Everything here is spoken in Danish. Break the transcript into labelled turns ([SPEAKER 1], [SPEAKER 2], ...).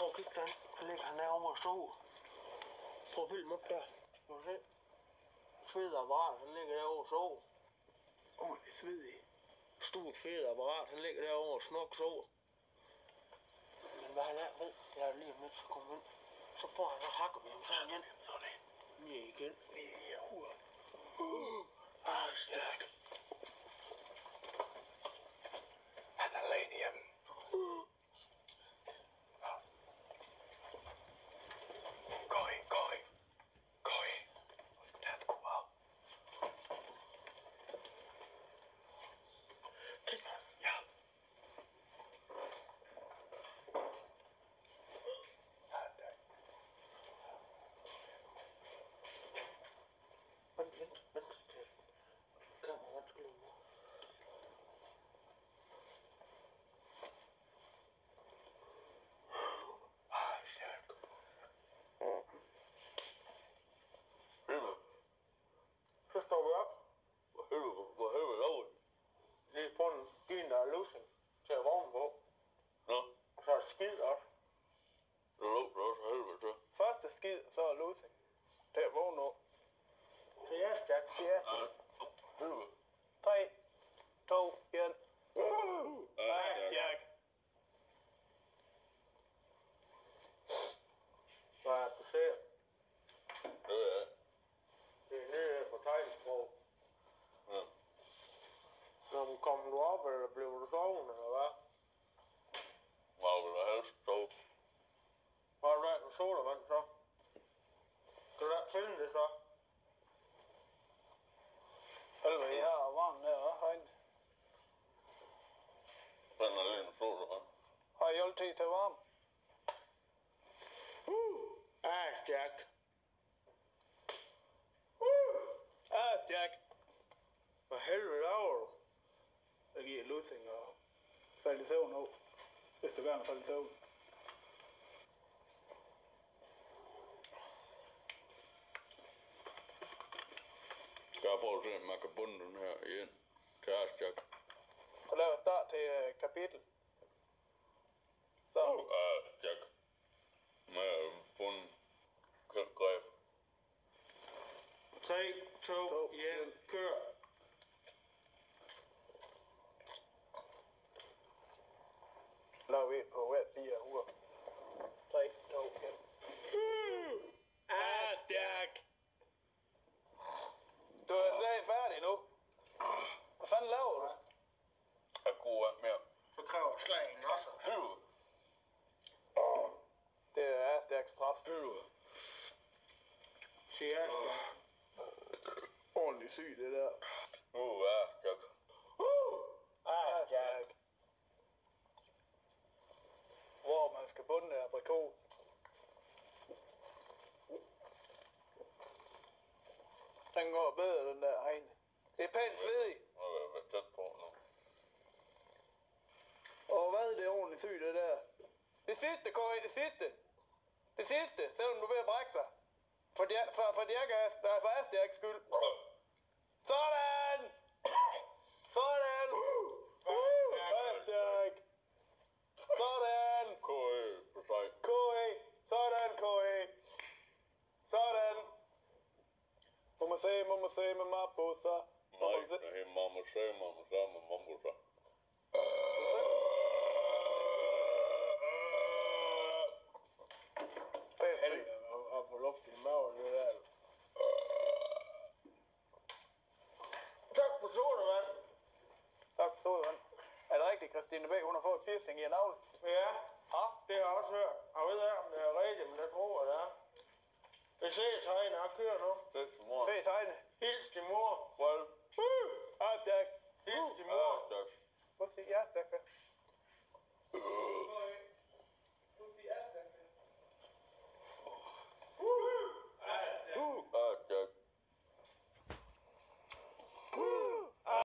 [SPEAKER 1] Prøv at kigge den. Så ligger han derovre og sover. Prøv at filme op der. Må du se. Fed apparat, han ligger derovre og sover. Ordentligt svedig. Stort fed apparat, han ligger derovre og snok sover. Men hvad han er ved, jeg er lige om lidt, så kommer ind. Så prøver han, så hakker vi ham, så er han igen. Sådan. Lige igen. Lige hurra. Stærk.
[SPEAKER 2] Han er alene hjemme. Gå ind. Der er et kur af. Ja.
[SPEAKER 1] Vent til kameraet skal lukke.
[SPEAKER 2] Stærk.
[SPEAKER 1] Så står vi op.
[SPEAKER 2] Hvor helvede laver I?
[SPEAKER 1] Lige på en bil, der er losing til at vågne på.
[SPEAKER 2] Nå,
[SPEAKER 1] Og så er det skid også.
[SPEAKER 2] det lugter også helvede til.
[SPEAKER 3] Første skid, så er losing. Det er vågen nu.
[SPEAKER 1] Så ja, Jack.
[SPEAKER 3] Ja.
[SPEAKER 2] Helvede.
[SPEAKER 3] 3, 2, 1.
[SPEAKER 2] Ja,
[SPEAKER 3] Jack.
[SPEAKER 1] Hvad er du ser?
[SPEAKER 2] det er
[SPEAKER 1] Det er nede på tegnsprog.
[SPEAKER 2] ja.
[SPEAKER 1] Når kommer du op, eller bliver du sovende, eller hvad?
[SPEAKER 2] Hvor vil du helst stå?
[SPEAKER 1] Har du været en sodavand så? Kan du da finde det så?
[SPEAKER 3] Helvede, jeg er varm der også herinde.
[SPEAKER 2] Den er lige en sodavand.
[SPEAKER 3] Har I altid til varm?
[SPEAKER 1] Jack.
[SPEAKER 3] Jack.
[SPEAKER 1] Hvad helvede laver du?
[SPEAKER 3] Jeg giver losing og falde i søvn nu. Hvis du gerne falde i søvn.
[SPEAKER 2] Skal jeg prøve at se, om man kan bunde den her igen til Jack.
[SPEAKER 3] Så lad os starte til kapitel. Så.
[SPEAKER 2] Jack. Med bunden. Købt greb.
[SPEAKER 1] 3, 2, 1, kør.
[SPEAKER 3] Laver vi på hver 4 uger. 3, 2, 1.
[SPEAKER 1] Jack.
[SPEAKER 3] Du er slet ikke færdig nu. Hvad fanden laver du?
[SPEAKER 2] Jeg kunne være mere.
[SPEAKER 1] Så kræver slagen også.
[SPEAKER 2] Helvede.
[SPEAKER 3] Det er stærk straf.
[SPEAKER 2] Helvede.
[SPEAKER 1] Siger jeg.
[SPEAKER 3] Ordentligt syg, det der.
[SPEAKER 2] Jack.
[SPEAKER 3] Jack. Hvor man skal bunde aprikos. Den går bedre, den der herinde. Det er pænt svedig.
[SPEAKER 2] Nu er jeg været tæt på nu.
[SPEAKER 3] Og hvad er det ordentligt syg, det der? Det sidste, Kåre, det sidste. Det sidste, selvom du er ved at brække dig. For Dirkas, der er for Astjaks skyld. Sådan! Sådan! Astjak! Sådan!
[SPEAKER 2] K.E. på sig.
[SPEAKER 3] K.E. Sådan, K.E. Sådan! Mamma se med mapposa.
[SPEAKER 2] Nej, det er mamma sagde med mammusa.
[SPEAKER 1] Og på luft i maven, det der. Tak for sodavand.
[SPEAKER 3] Tak for sodavand. Er det rigtigt, Christine B., hun har fået piercing i en navle?
[SPEAKER 1] Ja,
[SPEAKER 3] Ja.
[SPEAKER 1] det har jeg også hørt. Jeg ved ikke, om det er rigtigt, men det tror jeg, det er. Vi ses herinde, jeg kører nu.
[SPEAKER 2] Det er til mor.
[SPEAKER 3] Se tegne.
[SPEAKER 1] Hils din mor.
[SPEAKER 2] Well,
[SPEAKER 3] Jack.
[SPEAKER 1] Hils din mor.
[SPEAKER 2] Jack.
[SPEAKER 3] Prøv at sige ja, Jack.